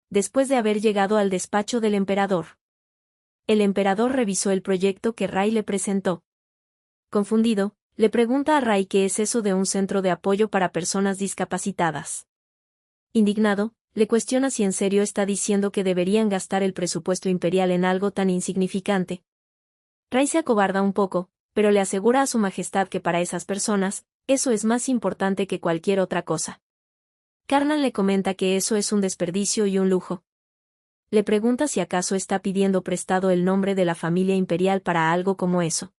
después de haber llegado al despacho del emperador. El emperador revisó el proyecto que Ray le presentó. Confundido, le pregunta a Ray qué es eso de un centro de apoyo para personas discapacitadas. Indignado, le cuestiona si en serio está diciendo que deberían gastar el presupuesto imperial en algo tan insignificante. Ray se acobarda un poco, pero le asegura a su majestad que para esas personas, eso es más importante que cualquier otra cosa. Karnan le comenta que eso es un desperdicio y un lujo. Le pregunta si acaso está pidiendo prestado el nombre de la familia imperial para algo como eso.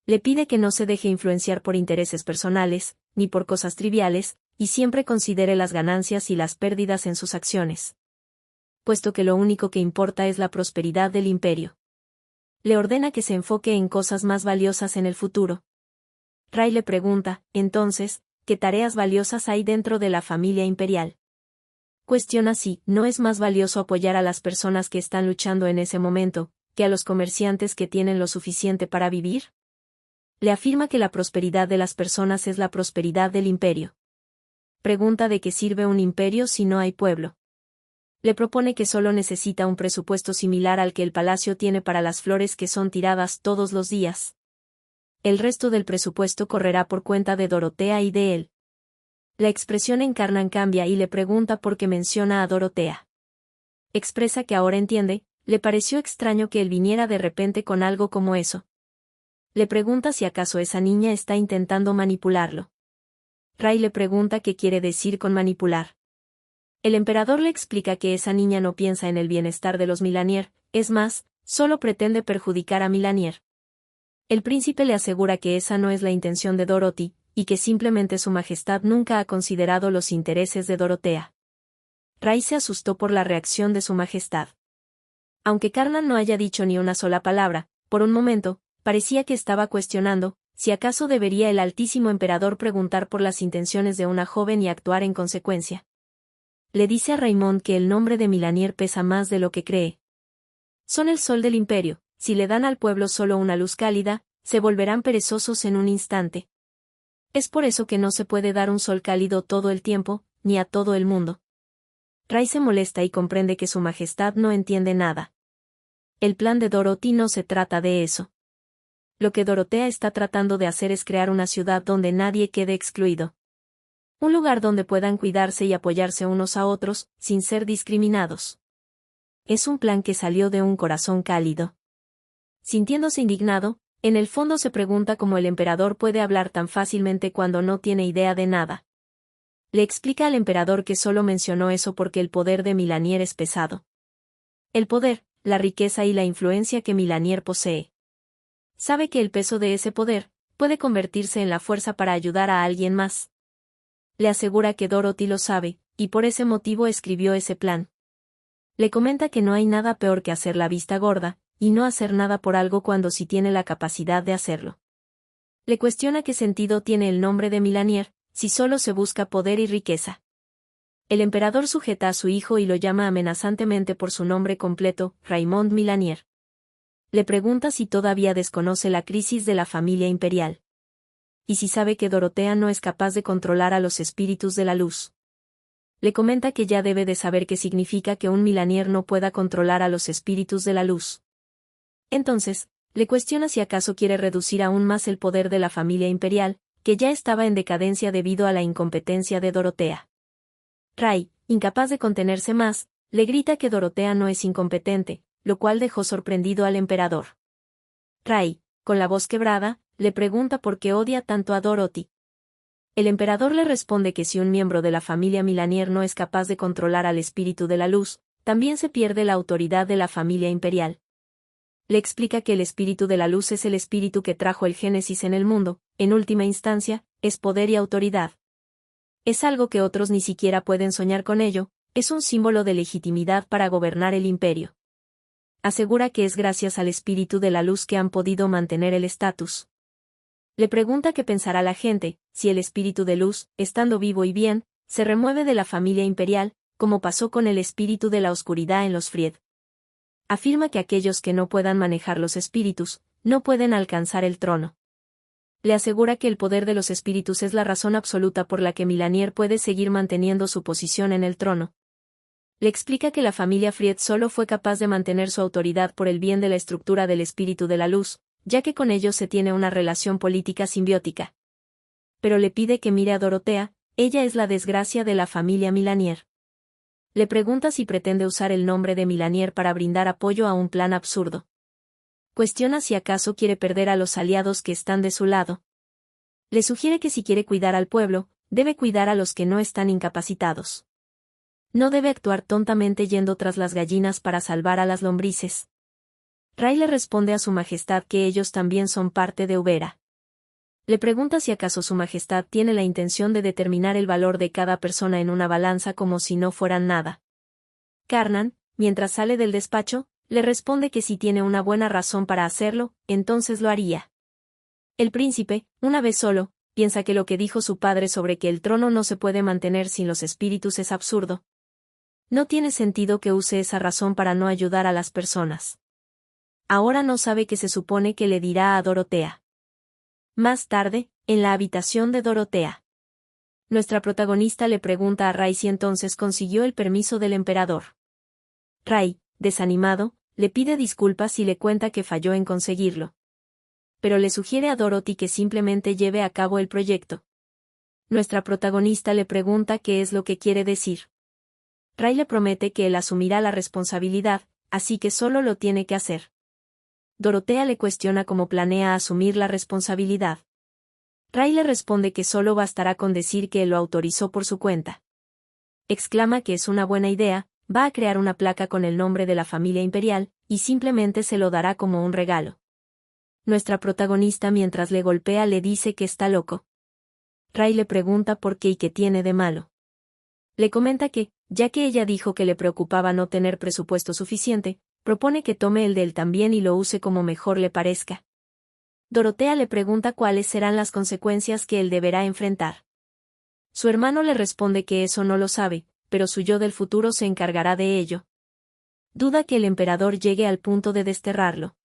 Le pide que no se deje influenciar por intereses personales, ni por cosas triviales, y siempre considere las ganancias y las pérdidas en sus acciones. Puesto que lo único que importa es la prosperidad del imperio. Le ordena que se enfoque en cosas más valiosas en el futuro. Ray le pregunta, entonces, ¿qué tareas valiosas hay dentro de la familia imperial? Cuestiona si no es más valioso apoyar a las personas que están luchando en ese momento, que a los comerciantes que tienen lo suficiente para vivir. Le afirma que la prosperidad de las personas es la prosperidad del imperio. Pregunta de qué sirve un imperio si no hay pueblo. Le propone que solo necesita un presupuesto similar al que el palacio tiene para las flores que son tiradas todos los días. El resto del presupuesto correrá por cuenta de Dorotea y de él. La expresión en Karnan cambia y le pregunta por qué menciona a Dorotea. Expresa que ahora entiende, le pareció extraño que él viniera de repente con algo como eso. Le pregunta si acaso esa niña está intentando manipularlo. Ray le pregunta qué quiere decir con manipular. El emperador le explica que esa niña no piensa en el bienestar de los Milanier, es más, solo pretende perjudicar a Milanier. El príncipe le asegura que esa no es la intención de Dorothy, y que simplemente su majestad nunca ha considerado los intereses de Dorotea. Ray se asustó por la reacción de su majestad. Aunque Karnan no haya dicho ni una sola palabra, por un momento, parecía que estaba cuestionando, si acaso debería el altísimo emperador preguntar por las intenciones de una joven y actuar en consecuencia. Le dice a Raymond que el nombre de Milanier pesa más de lo que cree. Son el sol del imperio, si le dan al pueblo solo una luz cálida, se volverán perezosos en un instante. Es por eso que no se puede dar un sol cálido todo el tiempo, ni a todo el mundo. Ray se molesta y comprende que su majestad no entiende nada. El plan de Dorothy no se trata de eso. Lo que Dorotea está tratando de hacer es crear una ciudad donde nadie quede excluido. Un lugar donde puedan cuidarse y apoyarse unos a otros, sin ser discriminados. Es un plan que salió de un corazón cálido. Sintiéndose indignado, en el fondo se pregunta cómo el emperador puede hablar tan fácilmente cuando no tiene idea de nada. Le explica al emperador que solo mencionó eso porque el poder de Milanier es pesado. El poder, la riqueza y la influencia que Milanier posee. Sabe que el peso de ese poder puede convertirse en la fuerza para ayudar a alguien más. Le asegura que Dorothy lo sabe, y por ese motivo escribió ese plan. Le comenta que no hay nada peor que hacer la vista gorda, y no hacer nada por algo cuando sí tiene la capacidad de hacerlo. Le cuestiona qué sentido tiene el nombre de Milanier, si solo se busca poder y riqueza. El emperador sujeta a su hijo y lo llama amenazantemente por su nombre completo, Raymond Milanier. Le pregunta si todavía desconoce la crisis de la familia imperial. Y si sabe que Dorotea no es capaz de controlar a los espíritus de la luz. Le comenta que ya debe de saber qué significa que un Milanier no pueda controlar a los espíritus de la luz. Entonces, le cuestiona si acaso quiere reducir aún más el poder de la familia imperial, que ya estaba en decadencia debido a la incompetencia de Dorotea. Ray, incapaz de contenerse más, le grita que Dorotea no es incompetente, lo cual dejó sorprendido al emperador. Ray, con la voz quebrada, le pregunta por qué odia tanto a Dorothy. El emperador le responde que si un miembro de la familia Milanier no es capaz de controlar al espíritu de la luz, también se pierde la autoridad de la familia imperial. Le explica que el espíritu de la luz es el espíritu que trajo el Génesis en el mundo, en última instancia, es poder y autoridad. Es algo que otros ni siquiera pueden soñar con ello, es un símbolo de legitimidad para gobernar el imperio. Asegura que es gracias al espíritu de la luz que han podido mantener el estatus. Le pregunta qué pensará la gente, si el espíritu de luz, estando vivo y bien, se remueve de la familia imperial, como pasó con el espíritu de la oscuridad en los Fried. Afirma que aquellos que no puedan manejar los espíritus, no pueden alcanzar el trono. Le asegura que el poder de los espíritus es la razón absoluta por la que Milanier puede seguir manteniendo su posición en el trono. Le explica que la familia Fried solo fue capaz de mantener su autoridad por el bien de la estructura del espíritu de la luz, ya que con ellos se tiene una relación política simbiótica. Pero le pide que mire a Dorotea, ella es la desgracia de la familia Milanier. Le pregunta si pretende usar el nombre de Milanier para brindar apoyo a un plan absurdo. Cuestiona si acaso quiere perder a los aliados que están de su lado. Le sugiere que si quiere cuidar al pueblo, debe cuidar a los que no están incapacitados. No debe actuar tontamente yendo tras las gallinas para salvar a las lombrices. Ray le responde a su majestad que ellos también son parte de Ubera. Le pregunta si acaso su majestad tiene la intención de determinar el valor de cada persona en una balanza como si no fueran nada. Karnan, mientras sale del despacho, le responde que si tiene una buena razón para hacerlo, entonces lo haría. El príncipe, una vez solo, piensa que lo que dijo su padre sobre que el trono no se puede mantener sin los espíritus es absurdo. No tiene sentido que use esa razón para no ayudar a las personas. Ahora no sabe qué se supone que le dirá a Dorotea. Más tarde, en la habitación de Dorotea. Nuestra protagonista le pregunta a Ray si entonces consiguió el permiso del emperador. Ray, desanimado, le pide disculpas y le cuenta que falló en conseguirlo. Pero le sugiere a Dorothy que simplemente lleve a cabo el proyecto. Nuestra protagonista le pregunta qué es lo que quiere decir. Ray le promete que él asumirá la responsabilidad, así que solo lo tiene que hacer. Dorotea le cuestiona cómo planea asumir la responsabilidad. Ray le responde que solo bastará con decir que él lo autorizó por su cuenta. Exclama que es una buena idea, va a crear una placa con el nombre de la familia imperial, y simplemente se lo dará como un regalo. Nuestra protagonista mientras le golpea le dice que está loco. Ray le pregunta por qué y qué tiene de malo. Le comenta que, ya que ella dijo que le preocupaba no tener presupuesto suficiente, propone que tome el de él también y lo use como mejor le parezca. Dorotea le pregunta cuáles serán las consecuencias que él deberá enfrentar. Su hermano le responde que eso no lo sabe, pero su yo del futuro se encargará de ello. Duda que el emperador llegue al punto de desterrarlo.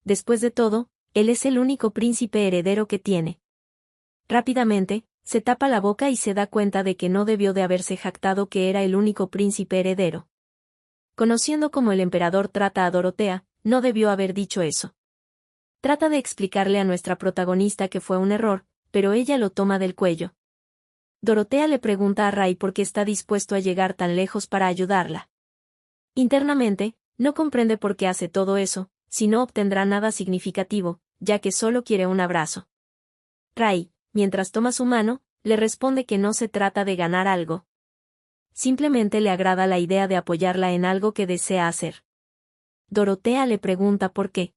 Después de todo, él es el único príncipe heredero que tiene. Rápidamente, se tapa la boca y se da cuenta de que no debió de haberse jactado que era el único príncipe heredero. Conociendo cómo el emperador trata a Dorotea, no debió haber dicho eso. Trata de explicarle a nuestra protagonista que fue un error, pero ella lo toma del cuello. Dorotea le pregunta a Ray por qué está dispuesto a llegar tan lejos para ayudarla. Internamente, no comprende por qué hace todo eso, si no obtendrá nada significativo, ya que solo quiere un abrazo. Ray, mientras toma su mano, le responde que no se trata de ganar algo. Simplemente le agrada la idea de apoyarla en algo que desea hacer. Dorotea le pregunta por qué.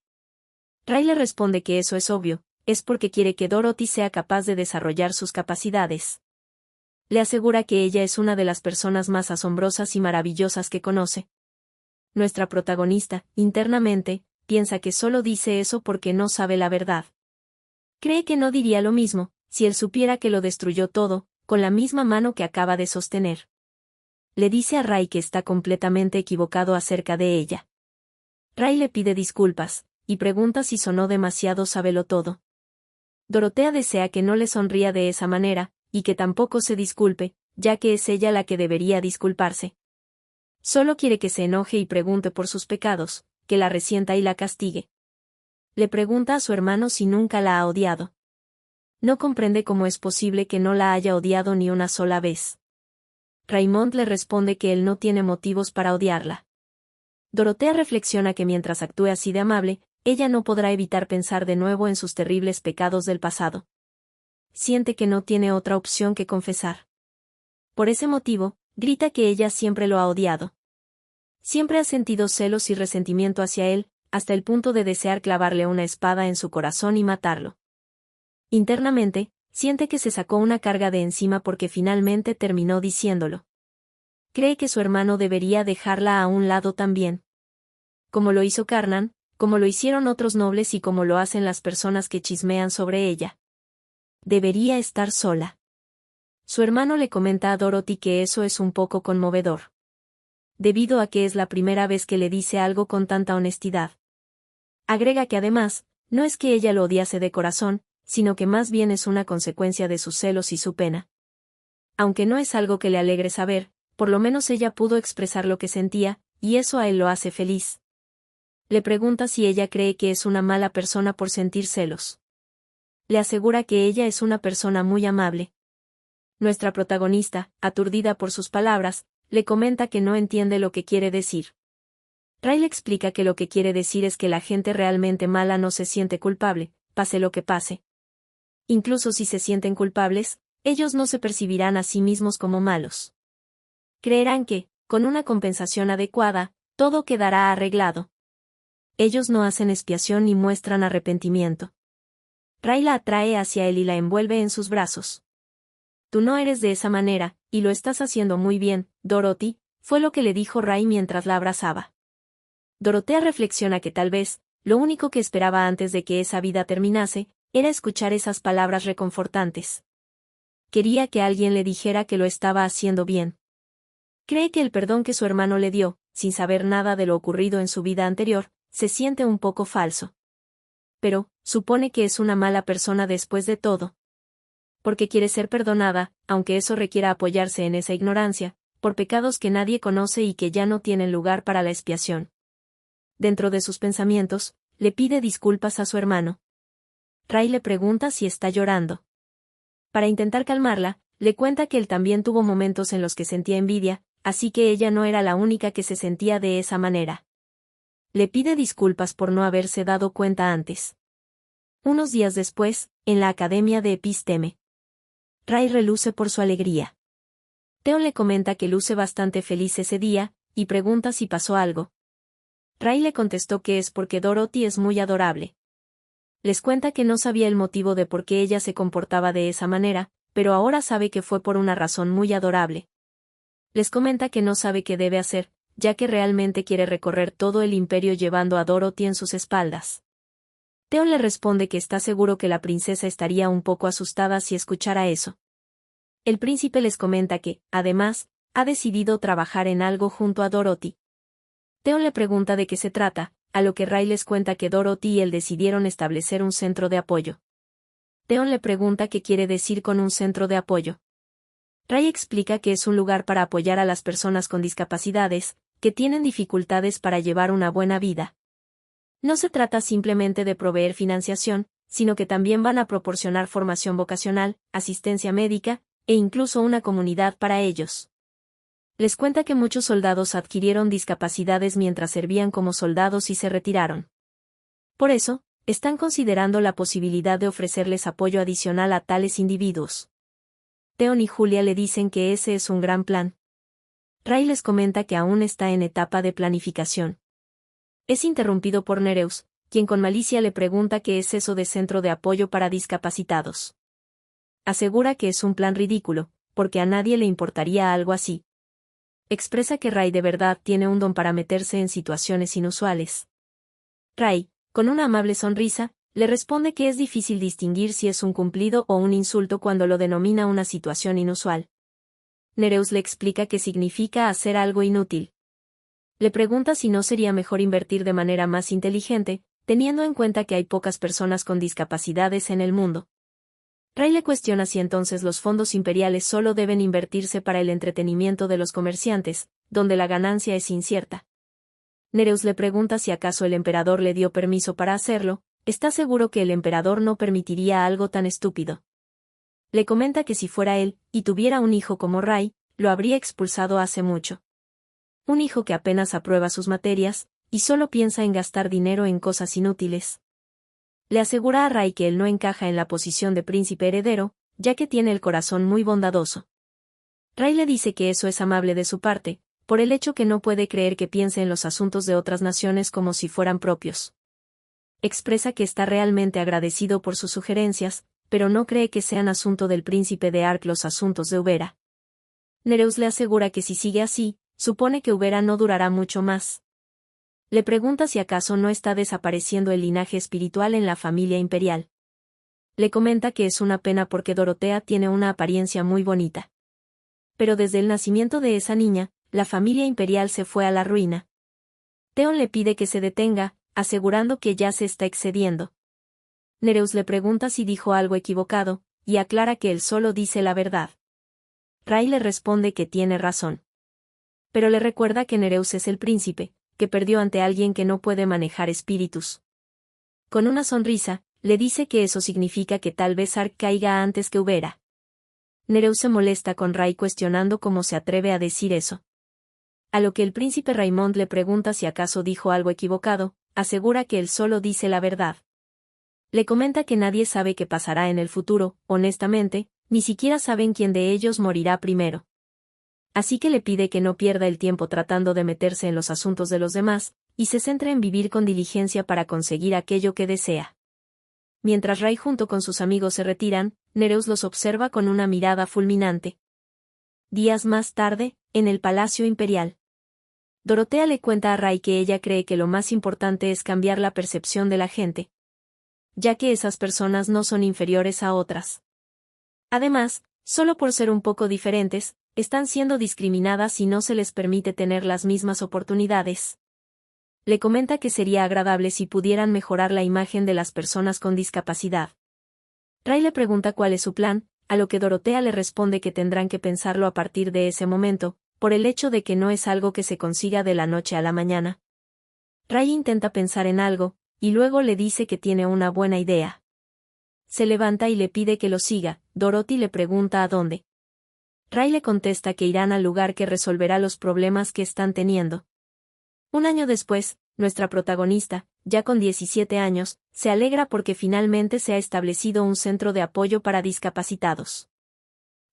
Ray le responde que eso es obvio, es porque quiere que Dorothy sea capaz de desarrollar sus capacidades. Le asegura que ella es una de las personas más asombrosas y maravillosas que conoce. Nuestra protagonista, internamente, piensa que solo dice eso porque no sabe la verdad. Cree que no diría lo mismo, si él supiera que lo destruyó todo, con la misma mano que acaba de sostener. Le dice a Ray que está completamente equivocado acerca de ella. Ray le pide disculpas, y pregunta si sonó demasiado sabelotodo. Dorotea desea que no le sonría de esa manera, y que tampoco se disculpe, ya que es ella la que debería disculparse. Solo quiere que se enoje y pregunte por sus pecados, que la resienta y la castigue. Le pregunta a su hermano si nunca la ha odiado. No comprende cómo es posible que no la haya odiado ni una sola vez. Raymond le responde que él no tiene motivos para odiarla. Dorotea reflexiona que mientras actúe así de amable, ella no podrá evitar pensar de nuevo en sus terribles pecados del pasado. Siente que no tiene otra opción que confesar. Por ese motivo, grita que ella siempre lo ha odiado. Siempre ha sentido celos y resentimiento hacia él, hasta el punto de desear clavarle una espada en su corazón y matarlo. Internamente, siente que se sacó una carga de encima porque finalmente terminó diciéndolo. Cree que su hermano debería dejarla a un lado también. Como lo hizo Karnan, como lo hicieron otros nobles y como lo hacen las personas que chismean sobre ella. Debería estar sola. Su hermano le comenta a Dorothy que eso es un poco conmovedor. Debido a que es la primera vez que le dice algo con tanta honestidad. Agrega que además, no es que ella lo odiase de corazón, sino que más bien es una consecuencia de sus celos y su pena. Aunque no es algo que le alegre saber, por lo menos ella pudo expresar lo que sentía, y eso a él lo hace feliz. Le pregunta si ella cree que es una mala persona por sentir celos. Le asegura que ella es una persona muy amable. Nuestra protagonista, aturdida por sus palabras, le comenta que no entiende lo que quiere decir. Ray le explica que lo que quiere decir es que la gente realmente mala no se siente culpable, pase lo que pase. Incluso si se sienten culpables, ellos no se percibirán a sí mismos como malos. Creerán que, con una compensación adecuada, todo quedará arreglado. Ellos no hacen expiación ni muestran arrepentimiento. Ray la atrae hacia él y la envuelve en sus brazos. Tú no eres de esa manera, y lo estás haciendo muy bien, Dorothy, fue lo que le dijo Ray mientras la abrazaba. Dorotea reflexiona que tal vez, lo único que esperaba antes de que esa vida terminase, era escuchar esas palabras reconfortantes. Quería que alguien le dijera que lo estaba haciendo bien. Cree que el perdón que su hermano le dio, sin saber nada de lo ocurrido en su vida anterior, se siente un poco falso. Pero, supone que es una mala persona después de todo. Porque quiere ser perdonada, aunque eso requiera apoyarse en esa ignorancia, por pecados que nadie conoce y que ya no tienen lugar para la expiación. Dentro de sus pensamientos, le pide disculpas a su hermano. Ray le pregunta si está llorando. Para intentar calmarla, le cuenta que él también tuvo momentos en los que sentía envidia, así que ella no era la única que se sentía de esa manera. Le pide disculpas por no haberse dado cuenta antes. Unos días después, en la Academia de Episteme, Ray reluce por su alegría. Theon le comenta que luce bastante feliz ese día, y pregunta si pasó algo. Ray le contestó que es porque Dorothy es muy adorable. Les cuenta que no sabía el motivo de por qué ella se comportaba de esa manera, pero ahora sabe que fue por una razón muy adorable. Les comenta que no sabe qué debe hacer, ya que realmente quiere recorrer todo el imperio llevando a Dorothy en sus espaldas. Theon le responde que está seguro que la princesa estaría un poco asustada si escuchara eso. El príncipe les comenta que, además, ha decidido trabajar en algo junto a Dorothy. Theon le pregunta de qué se trata, a lo que Ray les cuenta que Dorothy y él decidieron establecer un centro de apoyo. Theon le pregunta qué quiere decir con un centro de apoyo. Ray explica que es un lugar para apoyar a las personas con discapacidades, que tienen dificultades para llevar una buena vida. No se trata simplemente de proveer financiación, sino que también van a proporcionar formación vocacional, asistencia médica, e incluso una comunidad para ellos. Les cuenta que muchos soldados adquirieron discapacidades mientras servían como soldados y se retiraron. Por eso, están considerando la posibilidad de ofrecerles apoyo adicional a tales individuos. Theon y Julia le dicen que ese es un gran plan. Ray les comenta que aún está en etapa de planificación. Es interrumpido por Nereus, quien con malicia le pregunta qué es eso de centro de apoyo para discapacitados. Asegura que es un plan ridículo, porque a nadie le importaría algo así. Expresa que Ray de verdad tiene un don para meterse en situaciones inusuales. Ray, con una amable sonrisa, le responde que es difícil distinguir si es un cumplido o un insulto cuando lo denomina una situación inusual. Nereus le explica que significa hacer algo inútil. Le pregunta si no sería mejor invertir de manera más inteligente, teniendo en cuenta que hay pocas personas con discapacidades en el mundo. Ray le cuestiona si entonces los fondos imperiales solo deben invertirse para el entretenimiento de los comerciantes, donde la ganancia es incierta. Nereus le pregunta si acaso el emperador le dio permiso para hacerlo, está seguro que el emperador no permitiría algo tan estúpido. Le comenta que si fuera él, y tuviera un hijo como Ray, lo habría expulsado hace mucho. Un hijo que apenas aprueba sus materias, y solo piensa en gastar dinero en cosas inútiles. Le asegura a Ray que él no encaja en la posición de príncipe heredero, ya que tiene el corazón muy bondadoso. Ray le dice que eso es amable de su parte, por el hecho que no puede creer que piense en los asuntos de otras naciones como si fueran propios. Expresa que está realmente agradecido por sus sugerencias, pero no cree que sean asunto del príncipe de Ark los asuntos de Ubera. Nereus le asegura que si sigue así, supone que Ubera no durará mucho más. Le pregunta si acaso no está desapareciendo el linaje espiritual en la familia imperial. Le comenta que es una pena porque Dorotea tiene una apariencia muy bonita. Pero desde el nacimiento de esa niña, la familia imperial se fue a la ruina. Theon le pide que se detenga, asegurando que ya se está excediendo. Nereus le pregunta si dijo algo equivocado, y aclara que él solo dice la verdad. Ray le responde que tiene razón. Pero le recuerda que Nereus es el príncipe, que perdió ante alguien que no puede manejar espíritus. Con una sonrisa, le dice que eso significa que tal vez Ark caiga antes que Ubera. Nereus se molesta con Ray cuestionando cómo se atreve a decir eso. A lo que el príncipe Raimond le pregunta si acaso dijo algo equivocado, asegura que él solo dice la verdad. Le comenta que nadie sabe qué pasará en el futuro, honestamente, ni siquiera saben quién de ellos morirá primero. Así que le pide que no pierda el tiempo tratando de meterse en los asuntos de los demás, y se centre en vivir con diligencia para conseguir aquello que desea. Mientras Ray junto con sus amigos se retiran, Nereus los observa con una mirada fulminante. Días más tarde, en el Palacio Imperial. Dorotea le cuenta a Ray que ella cree que lo más importante es cambiar la percepción de la gente, ya que esas personas no son inferiores a otras. Además, solo por ser un poco diferentes, están siendo discriminadas y no se les permite tener las mismas oportunidades. Le comenta que sería agradable si pudieran mejorar la imagen de las personas con discapacidad. Ray le pregunta cuál es su plan, a lo que Dorotea le responde que tendrán que pensarlo a partir de ese momento, por el hecho de que no es algo que se consiga de la noche a la mañana. Ray intenta pensar en algo, y luego le dice que tiene una buena idea. Se levanta y le pide que lo siga. Dorothy le pregunta a dónde. Ray le contesta que irán al lugar que resolverá los problemas que están teniendo. Un año después, nuestra protagonista, ya con 17 años, se alegra porque finalmente se ha establecido un centro de apoyo para discapacitados.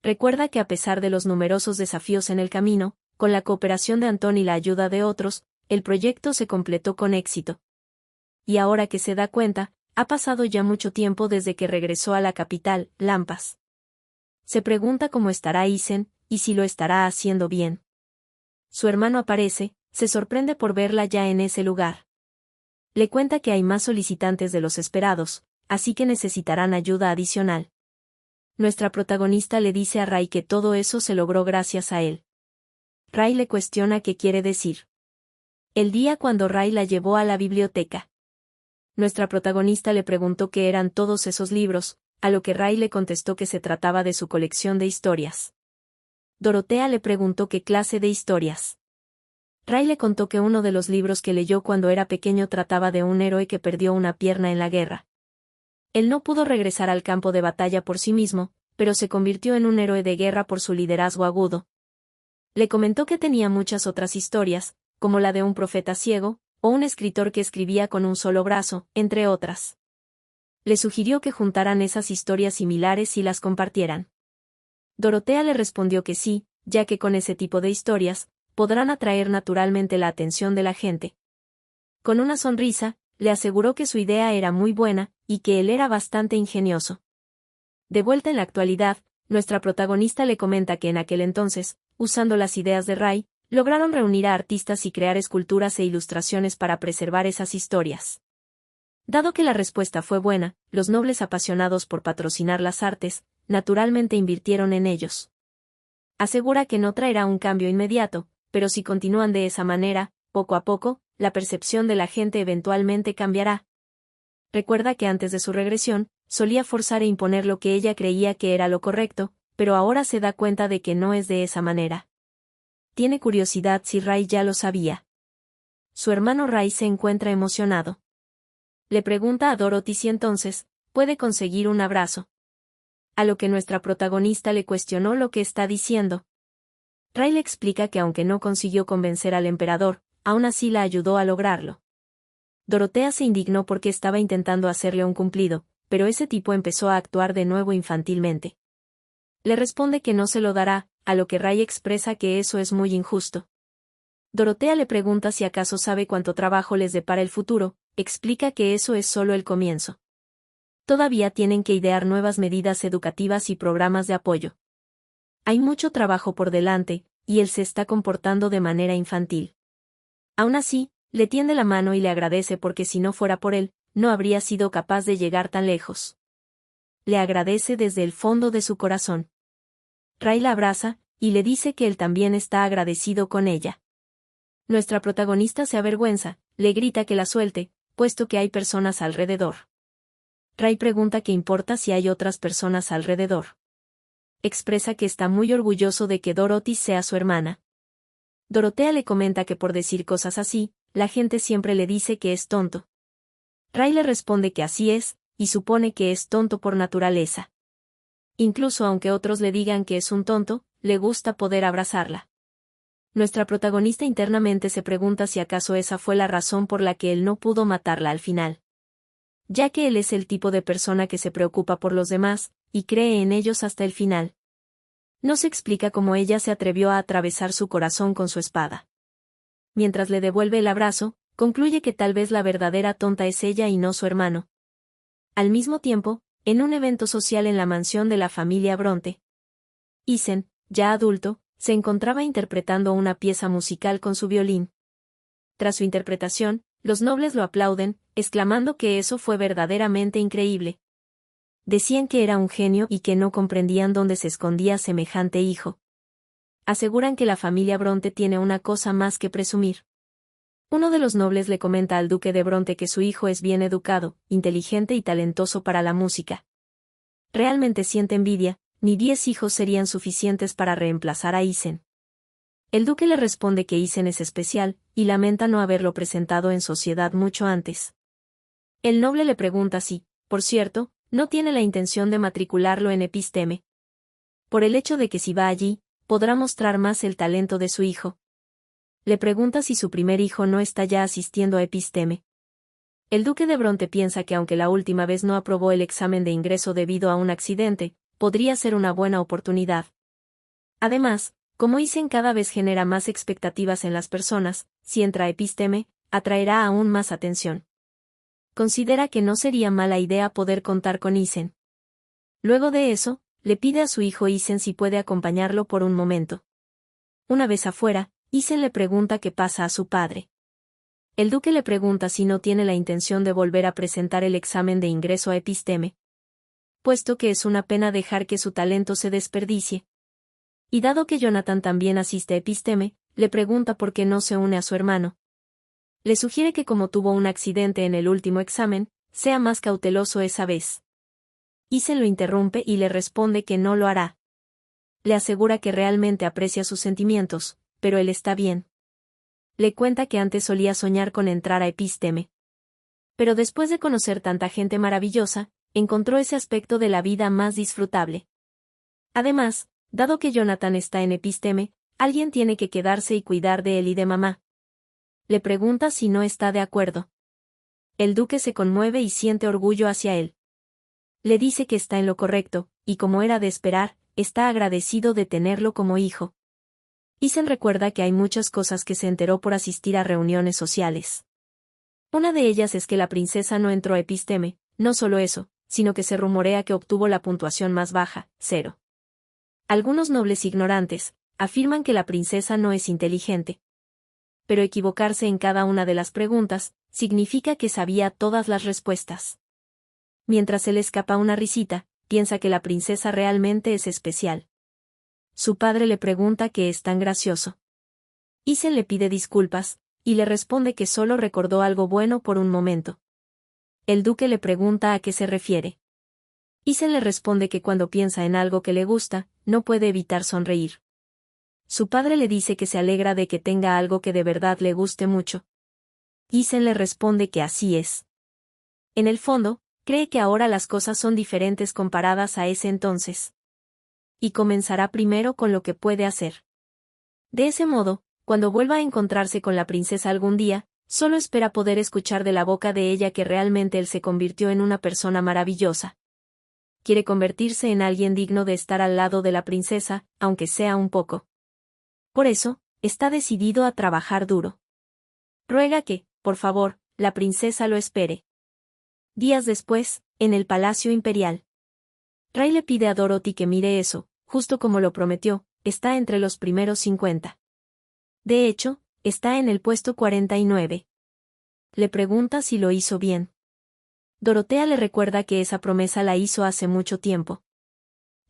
Recuerda que a pesar de los numerosos desafíos en el camino, con la cooperación de Antón y la ayuda de otros, el proyecto se completó con éxito. Y ahora que se da cuenta, ha pasado ya mucho tiempo desde que regresó a la capital, Lampas. Se pregunta cómo estará Isen, y si lo estará haciendo bien. Su hermano aparece, se sorprende por verla ya en ese lugar. Le cuenta que hay más solicitantes de los esperados, así que necesitarán ayuda adicional. Nuestra protagonista le dice a Ray que todo eso se logró gracias a él. Ray le cuestiona qué quiere decir. El día cuando Ray la llevó a la biblioteca. Nuestra protagonista le preguntó qué eran todos esos libros, a lo que Ray le contestó que se trataba de su colección de historias. Dorotea le preguntó qué clase de historias. Ray le contó que uno de los libros que leyó cuando era pequeño trataba de un héroe que perdió una pierna en la guerra. Él no pudo regresar al campo de batalla por sí mismo, pero se convirtió en un héroe de guerra por su liderazgo agudo. Le comentó que tenía muchas otras historias, como la de un profeta ciego, o un escritor que escribía con un solo brazo, entre otras. Le sugirió que juntaran esas historias similares y las compartieran. Dorotea le respondió que sí, ya que con ese tipo de historias, podrán atraer naturalmente la atención de la gente. Con una sonrisa, le aseguró que su idea era muy buena, y que él era bastante ingenioso. De vuelta en la actualidad, nuestra protagonista le comenta que en aquel entonces, usando las ideas de Ray, lograron reunir a artistas y crear esculturas e ilustraciones para preservar esas historias. Dado que la respuesta fue buena, los nobles apasionados por patrocinar las artes, naturalmente invirtieron en ellos. Asegura que no traerá un cambio inmediato, pero si continúan de esa manera, poco a poco, la percepción de la gente eventualmente cambiará. Recuerda que antes de su regresión, solía forzar e imponer lo que ella creía que era lo correcto, pero ahora se da cuenta de que no es de esa manera. Tiene curiosidad si Ray ya lo sabía. Su hermano Ray se encuentra emocionado. Le pregunta a Dorothy si entonces puede conseguir un abrazo. A lo que nuestra protagonista le cuestionó lo que está diciendo. Ray le explica que aunque no consiguió convencer al emperador, aún así la ayudó a lograrlo. Dorotea se indignó porque estaba intentando hacerle un cumplido, pero ese tipo empezó a actuar de nuevo infantilmente. Le responde que no se lo dará, a lo que Ray expresa que eso es muy injusto. Dorotea le pregunta si acaso sabe cuánto trabajo les depara el futuro, explica que eso es solo el comienzo. Todavía tienen que idear nuevas medidas educativas y programas de apoyo. Hay mucho trabajo por delante, y él se está comportando de manera infantil. Aún así, le tiende la mano y le agradece porque si no fuera por él, no habría sido capaz de llegar tan lejos. Le agradece desde el fondo de su corazón. Ray la abraza, y le dice que él también está agradecido con ella. Nuestra protagonista se avergüenza, le grita que la suelte, puesto que hay personas alrededor. Ray pregunta qué importa si hay otras personas alrededor. Expresa que está muy orgulloso de que Dorothy sea su hermana. Dorotea le comenta que por decir cosas así, la gente siempre le dice que es tonto. Ray le responde que así es, y supone que es tonto por naturaleza. Incluso aunque otros le digan que es un tonto, le gusta poder abrazarla. Nuestra protagonista internamente se pregunta si acaso esa fue la razón por la que él no pudo matarla al final. Ya que él es el tipo de persona que se preocupa por los demás, y cree en ellos hasta el final. No se explica cómo ella se atrevió a atravesar su corazón con su espada. Mientras le devuelve el abrazo, concluye que tal vez la verdadera tonta es ella y no su hermano. Al mismo tiempo, en un evento social en la mansión de la familia Bronte, Ethan, ya adulto, se encontraba interpretando una pieza musical con su violín. Tras su interpretación, los nobles lo aplauden, exclamando que eso fue verdaderamente increíble. Decían que era un genio y que no comprendían dónde se escondía semejante hijo. Aseguran que la familia Bronte tiene una cosa más que presumir. Uno de los nobles le comenta al duque de Bronte que su hijo es bien educado, inteligente y talentoso para la música. Realmente siente envidia, ni 10 hijos serían suficientes para reemplazar a Ethan. El duque le responde que Ethan es especial, y lamenta no haberlo presentado en sociedad mucho antes. El noble le pregunta si, por cierto, no tiene la intención de matricularlo en Episteme. Por el hecho de que si va allí, podrá mostrar más el talento de su hijo. Le pregunta si su primer hijo no está ya asistiendo a Episteme. El duque de Bronte piensa que aunque la última vez no aprobó el examen de ingreso debido a un accidente, podría ser una buena oportunidad. Además, como Ethan cada vez genera más expectativas en las personas, si entra a Episteme, atraerá aún más atención. Considera que no sería mala idea poder contar con Ethan. Luego de eso, le pide a su hijo Ethan si puede acompañarlo por un momento. Una vez afuera, Ethan le pregunta qué pasa a su padre. El duque le pregunta si no tiene la intención de volver a presentar el examen de ingreso a Episteme, puesto que es una pena dejar que su talento se desperdicie. Y dado que Jonathan también asiste a Episteme, le pregunta por qué no se une a su hermano. Le sugiere que como tuvo un accidente en el último examen, sea más cauteloso esa vez. Ethan lo interrumpe y le responde que no lo hará. Le asegura que realmente aprecia sus sentimientos, pero él está bien. Le cuenta que antes solía soñar con entrar a Episteme. Pero después de conocer tanta gente maravillosa, encontró ese aspecto de la vida más disfrutable. Además, dado que Jonathan está en Episteme, alguien tiene que quedarse y cuidar de él y de mamá. Le pregunta si no está de acuerdo. El duque se conmueve y siente orgullo hacia él. Le dice que está en lo correcto, y como era de esperar, está agradecido de tenerlo como hijo. Ethan recuerda que hay muchas cosas que se enteró por asistir a reuniones sociales. Una de ellas es que la princesa no entró a Episteme, no solo eso, sino que se rumorea que obtuvo la puntuación más baja, 0. Algunos nobles ignorantes afirman que la princesa no es inteligente. Pero equivocarse en cada una de las preguntas significa que sabía todas las respuestas. Mientras se le escapa una risita, piensa que la princesa realmente es especial. Su padre le pregunta qué es tan gracioso. Ethan le pide disculpas, y le responde que solo recordó algo bueno por un momento. El duque le pregunta a qué se refiere. Ethan le responde que cuando piensa en algo que le gusta, no puede evitar sonreír. Su padre le dice que se alegra de que tenga algo que de verdad le guste mucho. Ethan le responde que así es. En el fondo, cree que ahora las cosas son diferentes comparadas a ese entonces. Y comenzará primero con lo que puede hacer. De ese modo, cuando vuelva a encontrarse con la princesa algún día, solo espera poder escuchar de la boca de ella que realmente él se convirtió en una persona maravillosa. Quiere convertirse en alguien digno de estar al lado de la princesa, aunque sea un poco. Por eso, está decidido a trabajar duro. Ruega que, por favor, la princesa lo espere. Días después, en el Palacio Imperial. Ray le pide a Dorothy que mire eso, justo como lo prometió, está entre los primeros 50. De hecho, está en el puesto 49. Le pregunta si lo hizo bien. Dorotea le recuerda que esa promesa la hizo hace mucho tiempo.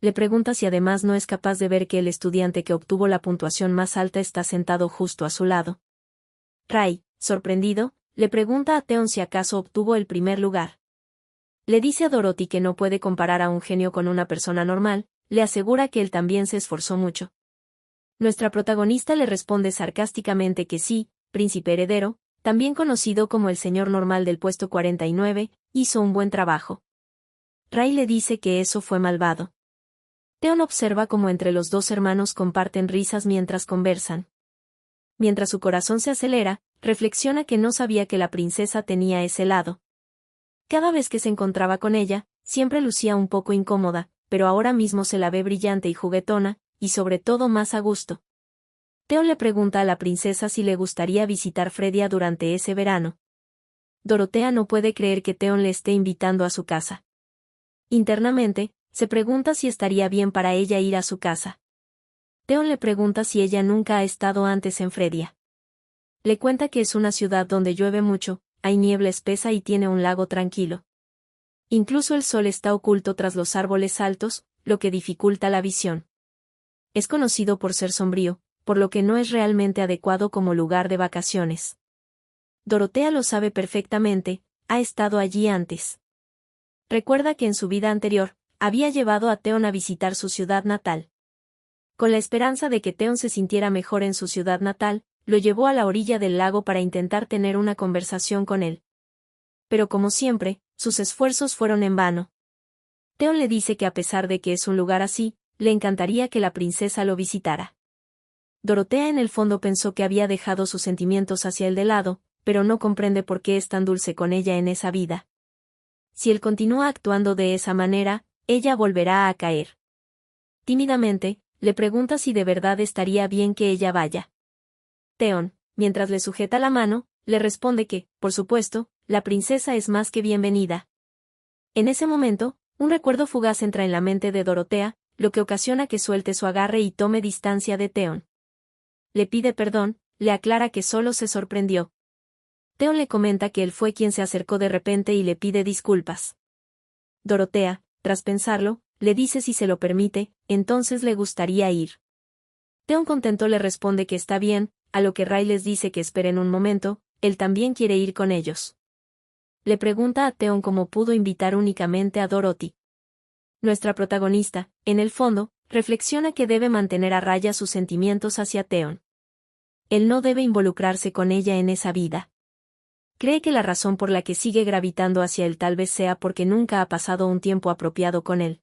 Le pregunta si además no es capaz de ver que el estudiante que obtuvo la puntuación más alta está sentado justo a su lado. Ray, sorprendido, le pregunta a Theon si acaso obtuvo el primer lugar. Le dice a Dorothy que no puede comparar a un genio con una persona normal, le asegura que él también se esforzó mucho. Nuestra protagonista le responde sarcásticamente que sí, príncipe heredero, también conocido como el señor normal del puesto 49, hizo un buen trabajo. Ray le dice que eso fue malvado. Theon observa cómo entre los dos hermanos comparten risas mientras conversan. Mientras su corazón se acelera, reflexiona que no sabía que la princesa tenía ese lado. Cada vez que se encontraba con ella, siempre lucía un poco incómoda, pero ahora mismo se la ve brillante y juguetona, y sobre todo más a gusto. Theon le pregunta a la princesa si le gustaría visitar Fredia durante ese verano. Dorotea no puede creer que Theon le esté invitando a su casa. Internamente, se pregunta si estaría bien para ella ir a su casa. Theon le pregunta si ella nunca ha estado antes en Fredia. Le cuenta que es una ciudad donde llueve mucho, hay niebla espesa y tiene un lago tranquilo. Incluso el sol está oculto tras los árboles altos, lo que dificulta la visión. Es conocido por ser sombrío, por lo que no es realmente adecuado como lugar de vacaciones. Dorotea lo sabe perfectamente, ha estado allí antes. Recuerda que en su vida anterior, había llevado a Theon a visitar su ciudad natal. Con la esperanza de que Theon se sintiera mejor en su ciudad natal, lo llevó a la orilla del lago para intentar tener una conversación con él. Pero como siempre, sus esfuerzos fueron en vano. Theon le dice que a pesar de que es un lugar así, le encantaría que la princesa lo visitara. Dorotea en el fondo pensó que había dejado sus sentimientos hacia él de lado, pero no comprende por qué es tan dulce con ella en esa vida. Si él continúa actuando de esa manera, ella volverá a caer. Tímidamente, le pregunta si de verdad estaría bien que ella vaya. Theon, mientras le sujeta la mano, le responde que, por supuesto, la princesa es más que bienvenida. En ese momento, un recuerdo fugaz entra en la mente de Dorotea, lo que ocasiona que suelte su agarre y tome distancia de Theon. Le pide perdón, le aclara que solo se sorprendió. Theon le comenta que él fue quien se acercó de repente y le pide disculpas. Dorotea, tras pensarlo, le dice si se lo permite, entonces le gustaría ir. Theon contento le responde que está bien, a lo que Ray les dice que esperen un momento, él también quiere ir con ellos. Le pregunta a Theon cómo pudo invitar únicamente a Dorothy. Nuestra protagonista, en el fondo, reflexiona que debe mantener a raya sus sentimientos hacia Theon. Él no debe involucrarse con ella en esa vida. Cree que la razón por la que sigue gravitando hacia él tal vez sea porque nunca ha pasado un tiempo apropiado con él.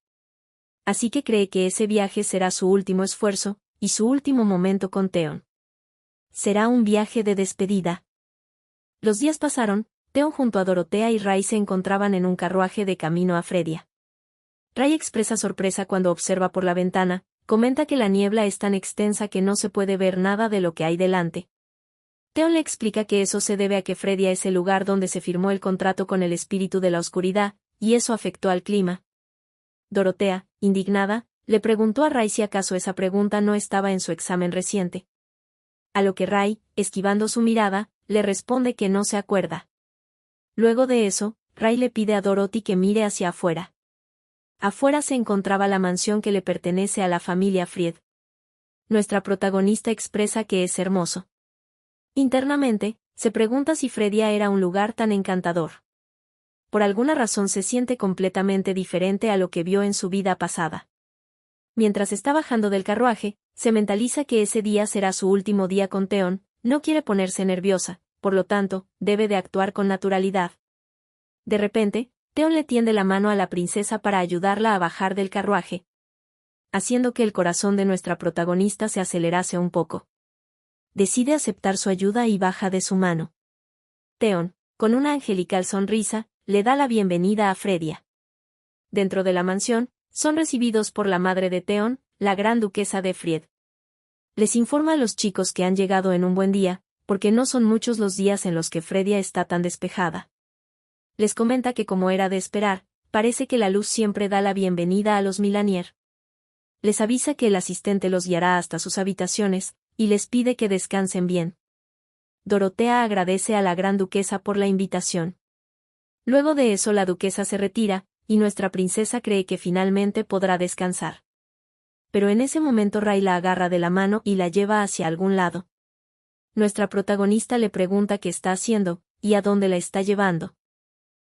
Así que cree que ese viaje será su último esfuerzo, y su último momento con Theon. Será un viaje de despedida. Los días pasaron, Theon junto a Dorotea y Ray se encontraban en un carruaje de camino a Fredia. Ray expresa sorpresa cuando observa por la ventana, comenta que la niebla es tan extensa que no se puede ver nada de lo que hay delante. Theon le explica que eso se debe a que Fredia es el lugar donde se firmó el contrato con el espíritu de la oscuridad, y eso afectó al clima. Dorotea, indignada, le preguntó a Ray si acaso esa pregunta no estaba en su examen reciente. A lo que Ray, esquivando su mirada, le responde que no se acuerda. Luego de eso, Ray le pide a Dorothy que mire hacia afuera. Afuera se encontraba la mansión que le pertenece a la familia Fried. Nuestra protagonista expresa que es hermoso. Internamente, se pregunta si Fredia era un lugar tan encantador. Por alguna razón se siente completamente diferente a lo que vio en su vida pasada. Mientras está bajando del carruaje, se mentaliza que ese día será su último día con Theon, no quiere ponerse nerviosa, por lo tanto, debe de actuar con naturalidad. De repente, Theon le tiende la mano a la princesa para ayudarla a bajar del carruaje, haciendo que el corazón de nuestra protagonista se acelerase un poco. Decide aceptar su ayuda y baja de su mano. Theon, con una angelical sonrisa, le da la bienvenida a Fredia. Dentro de la mansión, son recibidos por la madre de Theon, la gran duquesa de Fried. Les informa a los chicos que han llegado en un buen día, porque no son muchos los días en los que Fredia está tan despejada. Les comenta que como era de esperar, parece que la luz siempre da la bienvenida a los Milanier. Les avisa que el asistente los guiará hasta sus habitaciones, y les pide que descansen bien. Dorotea agradece a la gran duquesa por la invitación. Luego de eso la duquesa se retira, y nuestra princesa cree que finalmente podrá descansar. Pero en ese momento Ray la agarra de la mano y la lleva hacia algún lado. Nuestra protagonista le pregunta qué está haciendo, y a dónde la está llevando.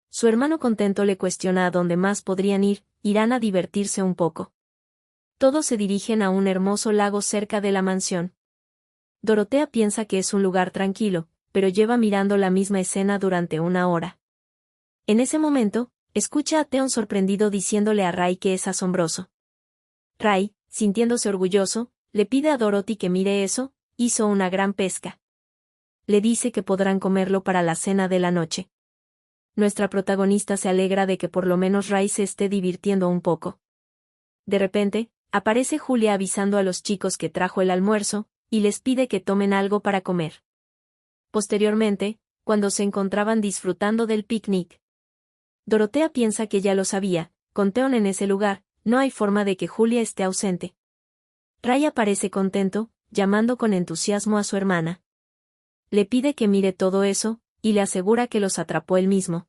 Su hermano contento le cuestiona a dónde más podrían ir, irán a divertirse un poco. Todos se dirigen a un hermoso lago cerca de la mansión. Dorotea piensa que es un lugar tranquilo, pero lleva mirando la misma escena durante una hora. En ese momento, escucha a Theon sorprendido diciéndole a Ray que es asombroso. Ray, sintiéndose orgulloso, le pide a Dorothy que mire eso, hizo una gran pesca. Le dice que podrán comerlo para la cena de la noche. Nuestra protagonista se alegra de que por lo menos Ray se esté divirtiendo un poco. De repente, aparece Julia avisando a los chicos que trajo el almuerzo, y les pide que tomen algo para comer. Posteriormente, cuando se encontraban disfrutando del picnic, Dorotea piensa que ya lo sabía, con Theon en ese lugar, no hay forma de que Julia esté ausente. Ray aparece contento, llamando con entusiasmo a su hermana. Le pide que mire todo eso, y le asegura que los atrapó él mismo.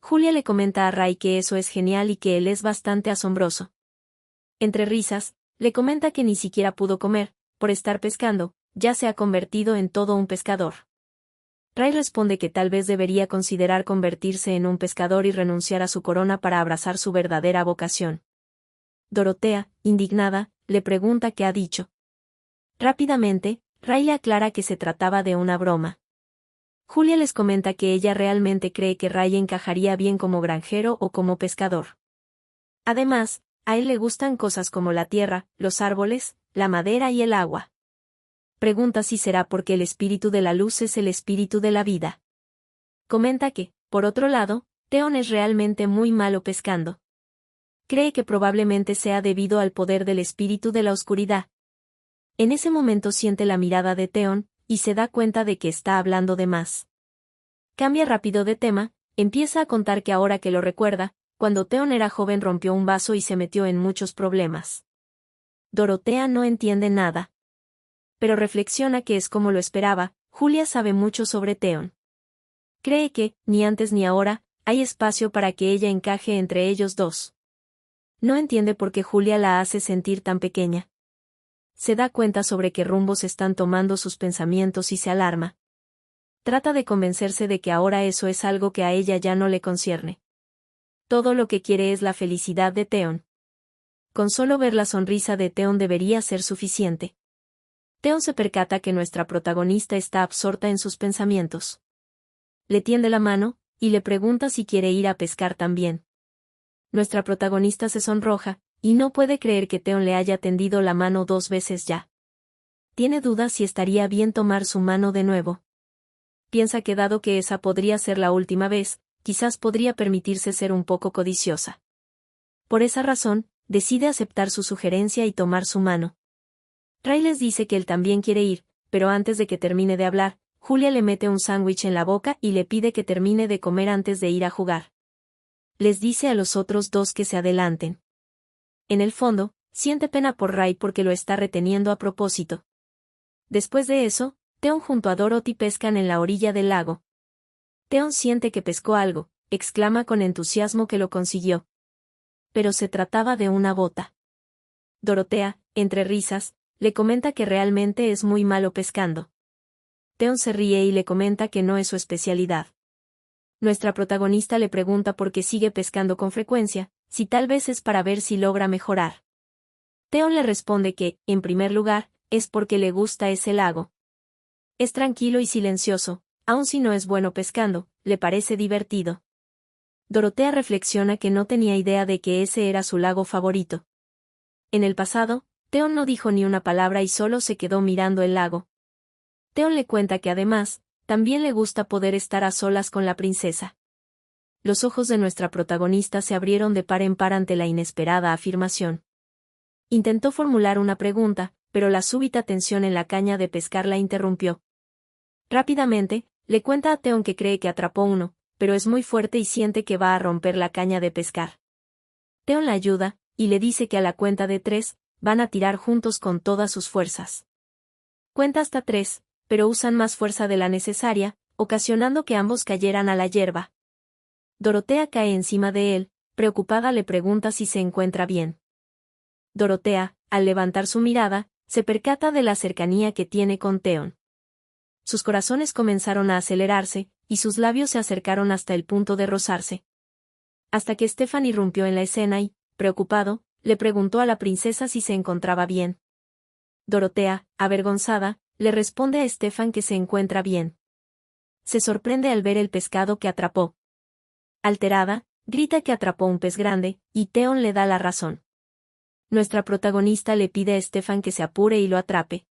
Julia le comenta a Ray que eso es genial y que él es bastante asombroso. Entre risas, le comenta que ni siquiera pudo comer, por estar pescando, ya se ha convertido en todo un pescador. Ray responde que tal vez debería considerar convertirse en un pescador y renunciar a su corona para abrazar su verdadera vocación. Dorotea, indignada, le pregunta qué ha dicho. Rápidamente, Ray le aclara que se trataba de una broma. Julia les comenta que ella realmente cree que Ray encajaría bien como granjero o como pescador. Además, a él le gustan cosas como la tierra, los árboles, la madera y el agua. Pregunta si será porque el espíritu de la luz es el espíritu de la vida. Comenta que, por otro lado, Theon es realmente muy malo pescando. Cree que probablemente sea debido al poder del espíritu de la oscuridad. En ese momento siente la mirada de Theon, y se da cuenta de que está hablando de más. Cambia rápido de tema, empieza a contar que ahora que lo recuerda, cuando Theon era joven rompió un vaso y se metió en muchos problemas. Dorotea no entiende nada. Pero reflexiona que es como lo esperaba, Julia sabe mucho sobre Theon. Cree que, ni antes ni ahora, hay espacio para que ella encaje entre ellos dos. No entiende por qué Julia la hace sentir tan pequeña. Se da cuenta sobre qué rumbos están tomando sus pensamientos y se alarma. Trata de convencerse de que ahora eso es algo que a ella ya no le concierne. Todo lo que quiere es la felicidad de Theon. Con solo ver la sonrisa de Theon debería ser suficiente. Theon se percata que nuestra protagonista está absorta en sus pensamientos. Le tiende la mano, y le pregunta si quiere ir a pescar también. Nuestra protagonista se sonroja, y no puede creer que Theon le haya tendido la mano 2 veces ya. Tiene dudas si estaría bien tomar su mano de nuevo. Piensa que dado que esa podría ser la última vez, quizás podría permitirse ser un poco codiciosa. Por esa razón, decide aceptar su sugerencia y tomar su mano. Ray les dice que él también quiere ir, pero antes de que termine de hablar, Julia le mete un sándwich en la boca y le pide que termine de comer antes de ir a jugar. Les dice a los otros dos que se adelanten. En el fondo, siente pena por Ray porque lo está reteniendo a propósito. Después de eso, Theon junto a Dorothy pescan en la orilla del lago. Theon siente que pescó algo, exclama con entusiasmo que lo consiguió. Pero se trataba de una bota. Dorotea, entre risas, le comenta que realmente es muy malo pescando. Theon se ríe y le comenta que no es su especialidad. Nuestra protagonista le pregunta por qué sigue pescando con frecuencia, si tal vez es para ver si logra mejorar. Theon le responde que, en primer lugar, es porque le gusta ese lago. Es tranquilo y silencioso, aun si no es bueno pescando, le parece divertido. Dorotea reflexiona que no tenía idea de que ese era su lago favorito. En el pasado, Theon no dijo ni una palabra y solo se quedó mirando el lago. Theon le cuenta que además, también le gusta poder estar a solas con la princesa. Los ojos de nuestra protagonista se abrieron de par en par ante la inesperada afirmación. Intentó formular una pregunta, pero la súbita tensión en la caña de pescar la interrumpió. Rápidamente, le cuenta a Theon que cree que atrapó uno, pero es muy fuerte y siente que va a romper la caña de pescar. Theon la ayuda, y le dice que a la cuenta de 3, van a tirar juntos con todas sus fuerzas. Cuenta hasta 3, pero usan más fuerza de la necesaria, ocasionando que ambos cayeran a la hierba. Dorotea cae encima de él, preocupada le pregunta si se encuentra bien. Dorotea, al levantar su mirada, se percata de la cercanía que tiene con Theon. Sus corazones comenzaron a acelerarse, y sus labios se acercaron hasta el punto de rozarse. Hasta que Stefan irrumpió en la escena y, preocupado, le preguntó a la princesa si se encontraba bien. Dorotea, avergonzada, le responde a Stefan que se encuentra bien. Se sorprende al ver el pescado que atrapó. Alterada, grita que atrapó un pez grande, y Theon le da la razón. Nuestra protagonista le pide a Stefan que se apure y lo atrape.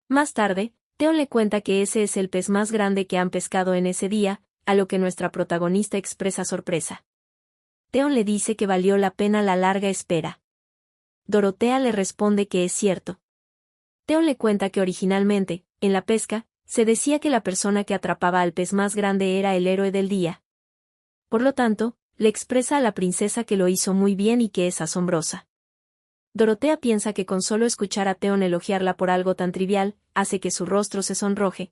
Más tarde, Theon le cuenta que ese es el pez más grande que han pescado en ese día, a lo que nuestra protagonista expresa sorpresa. Theon le dice que valió la pena la larga espera. Dorotea le responde que es cierto. Theon le cuenta que originalmente, en la pesca, se decía que la persona que atrapaba al pez más grande era el héroe del día. Por lo tanto, le expresa a la princesa que lo hizo muy bien y que es asombrosa. Dorotea piensa que con solo escuchar a Theon elogiarla por algo tan trivial, hace que su rostro se sonroje.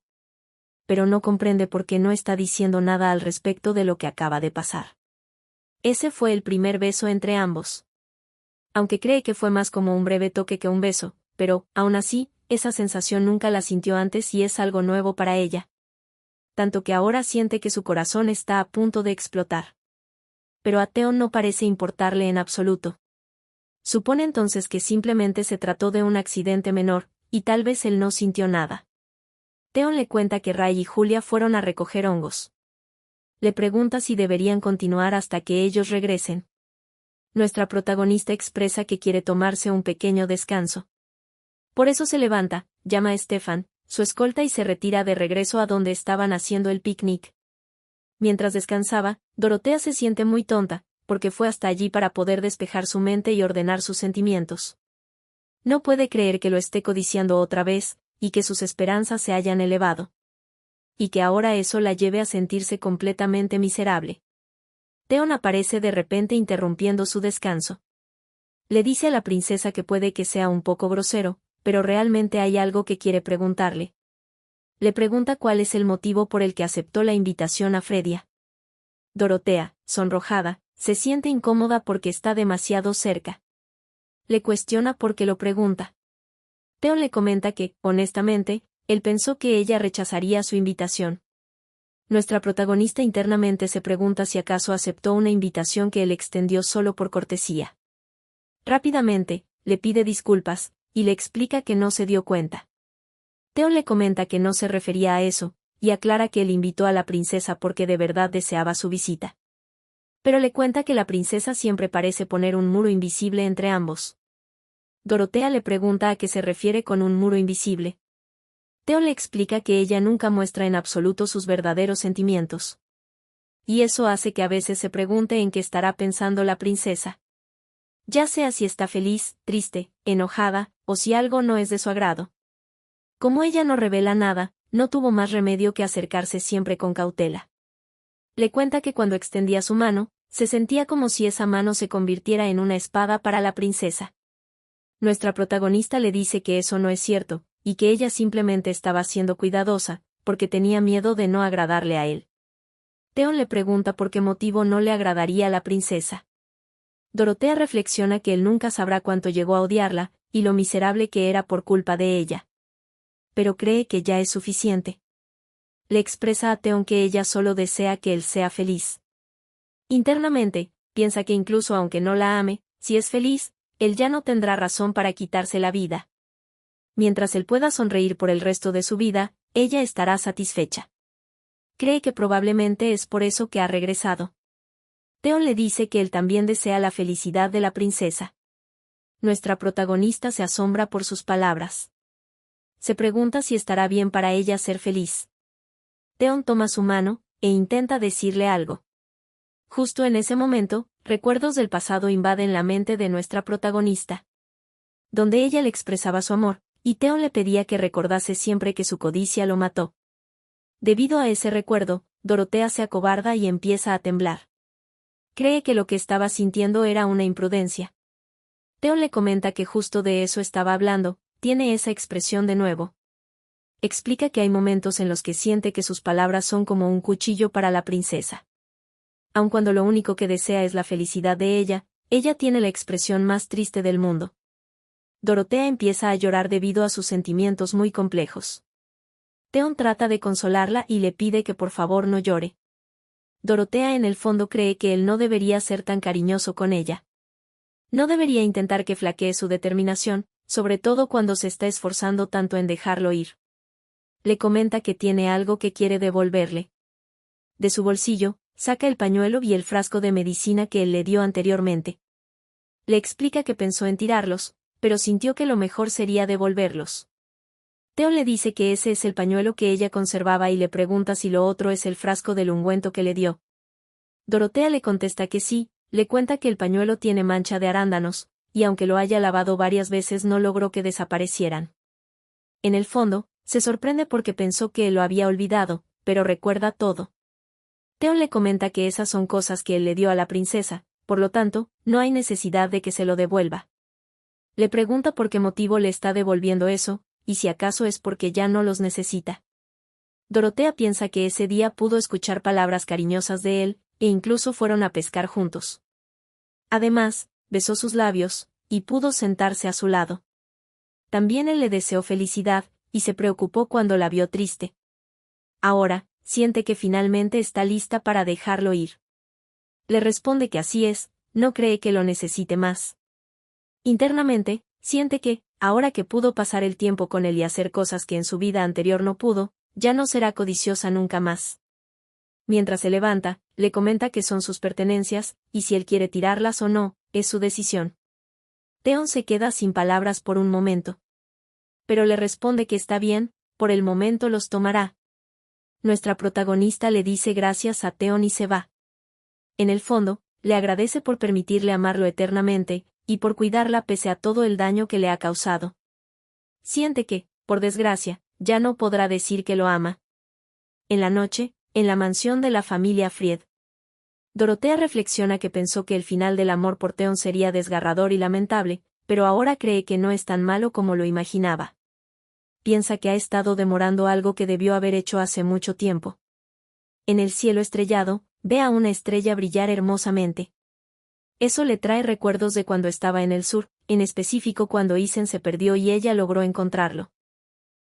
Pero no comprende por qué no está diciendo nada al respecto de lo que acaba de pasar. Ese fue el primer beso entre ambos. Aunque cree que fue más como un breve toque que un beso, pero, aún así, esa sensación nunca la sintió antes y es algo nuevo para ella. Tanto que ahora siente que su corazón está a punto de explotar. Pero a Theon no parece importarle en absoluto. Supone entonces que simplemente se trató de un accidente menor, y tal vez él no sintió nada. Theon le cuenta que Ray y Julia fueron a recoger hongos. Le pregunta si deberían continuar hasta que ellos regresen. Nuestra protagonista expresa que quiere tomarse un pequeño descanso. Por eso se levanta, llama a Stefan, su escolta y se retira de regreso a donde estaban haciendo el picnic. Mientras descansaba, Dorotea se siente muy tonta, porque fue hasta allí para poder despejar su mente y ordenar sus sentimientos. No puede creer que lo esté codiciando otra vez, y que sus esperanzas se hayan elevado. Y que ahora eso la lleve a sentirse completamente miserable. Theon aparece de repente interrumpiendo su descanso. Le dice a la princesa que puede que sea un poco grosero, pero realmente hay algo que quiere preguntarle. Le pregunta cuál es el motivo por el que aceptó la invitación a Fredia. Dorotea, sonrojada, se siente incómoda porque está demasiado cerca. Le cuestiona por qué lo pregunta. Theon le comenta que, honestamente, él pensó que ella rechazaría su invitación. Nuestra protagonista internamente se pregunta si acaso aceptó una invitación que él extendió solo por cortesía. Rápidamente, le pide disculpas, y le explica que no se dio cuenta. Theon le comenta que no se refería a eso, y aclara que él invitó a la princesa porque de verdad deseaba su visita. Pero le cuenta que la princesa siempre parece poner un muro invisible entre ambos. Dorotea le pregunta a qué se refiere con un muro invisible. Theon le explica que ella nunca muestra en absoluto sus verdaderos sentimientos. Y eso hace que a veces se pregunte en qué estará pensando la princesa. Ya sea si está feliz, triste, enojada, o si algo no es de su agrado. Como ella no revela nada, no tuvo más remedio que acercarse siempre con cautela. Le cuenta que cuando extendía su mano, se sentía como si esa mano se convirtiera en una espada para la princesa. Nuestra protagonista le dice que eso no es cierto, y que ella simplemente estaba siendo cuidadosa, porque tenía miedo de no agradarle a él. Theon le pregunta por qué motivo no le agradaría a la princesa. Dorotea reflexiona que él nunca sabrá cuánto llegó a odiarla, y lo miserable que era por culpa de ella. Pero cree que ya es suficiente. Le expresa a Theon que ella solo desea que él sea feliz. Internamente, piensa que incluso aunque no la ame, si es feliz, él ya no tendrá razón para quitarse la vida. Mientras él pueda sonreír por el resto de su vida, ella estará satisfecha. Cree que probablemente es por eso que ha regresado. Theon le dice que él también desea la felicidad de la princesa. Nuestra protagonista se asombra por sus palabras. Se pregunta si estará bien para ella ser feliz. Theon toma su mano, e intenta decirle algo. Justo en ese momento, recuerdos del pasado invaden la mente de nuestra protagonista. Donde ella le expresaba su amor, y Theon le pedía que recordase siempre que su codicia lo mató. Debido a ese recuerdo, Dorotea se acobarda y empieza a temblar. Cree que lo que estaba sintiendo era una imprudencia. Theon le comenta que justo de eso estaba hablando, tiene esa expresión de nuevo. Explica que hay momentos en los que siente que sus palabras son como un cuchillo para la princesa. Aun cuando lo único que desea es la felicidad de ella tiene la expresión más triste del mundo. Dorotea empieza a llorar debido a sus sentimientos muy complejos. Theon trata de consolarla y le pide que por favor no llore. Dorotea en el fondo cree que él no debería ser tan cariñoso con ella. No debería intentar que flaquee su determinación, sobre todo cuando se está esforzando tanto en dejarlo ir. Le comenta que tiene algo que quiere devolverle. De su bolsillo, saca el pañuelo y el frasco de medicina que él le dio anteriormente. Le explica que pensó en tirarlos, pero sintió que lo mejor sería devolverlos. Theon le dice que ese es el pañuelo que ella conservaba y le pregunta si lo otro es el frasco del ungüento que le dio. Dorotea le contesta que sí, le cuenta que el pañuelo tiene mancha de arándanos, y aunque lo haya lavado varias veces no logró que desaparecieran. En el fondo, se sorprende porque pensó que él lo había olvidado, pero recuerda todo. Theon le comenta que esas son cosas que él le dio a la princesa, por lo tanto, no hay necesidad de que se lo devuelva. Le pregunta por qué motivo le está devolviendo eso, y si acaso es porque ya no los necesita. Dorotea piensa que ese día pudo escuchar palabras cariñosas de él, e incluso fueron a pescar juntos. Además, besó sus labios, y pudo sentarse a su lado. También él le deseó felicidad, y se preocupó cuando la vio triste. Ahora, siente que finalmente está lista para dejarlo ir. Le responde que así es, no cree que lo necesite más. Internamente, siente que, ahora que pudo pasar el tiempo con él y hacer cosas que en su vida anterior no pudo, ya no será codiciosa nunca más. Mientras se levanta, le comenta que son sus pertenencias, y si él quiere tirarlas o no, es su decisión. Theon se queda sin palabras por un momento. Pero le responde que está bien, por el momento los tomará. Nuestra protagonista le dice gracias a Theon y se va. En el fondo, le agradece por permitirle amarlo eternamente, y por cuidarla pese a todo el daño que le ha causado. Siente que, por desgracia, ya no podrá decir que lo ama. En la noche, en la mansión de la familia Fried. Dorotea reflexiona que pensó que el final del amor por Theon sería desgarrador y lamentable, pero ahora cree que no es tan malo como lo imaginaba. Piensa que ha estado demorando algo que debió haber hecho hace mucho tiempo. En el cielo estrellado, ve a una estrella brillar hermosamente. Eso le trae recuerdos de cuando estaba en el sur, en específico cuando Isen se perdió y ella logró encontrarlo.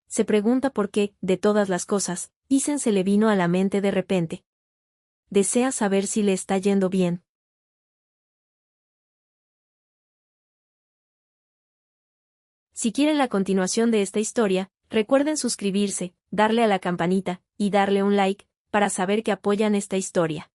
Se pregunta por qué, de todas las cosas, Isen se le vino a la mente de repente. Desea saber si le está yendo bien. Si quieren la continuación de esta historia, recuerden suscribirse, darle a la campanita, y darle un like, para saber que apoyan esta historia.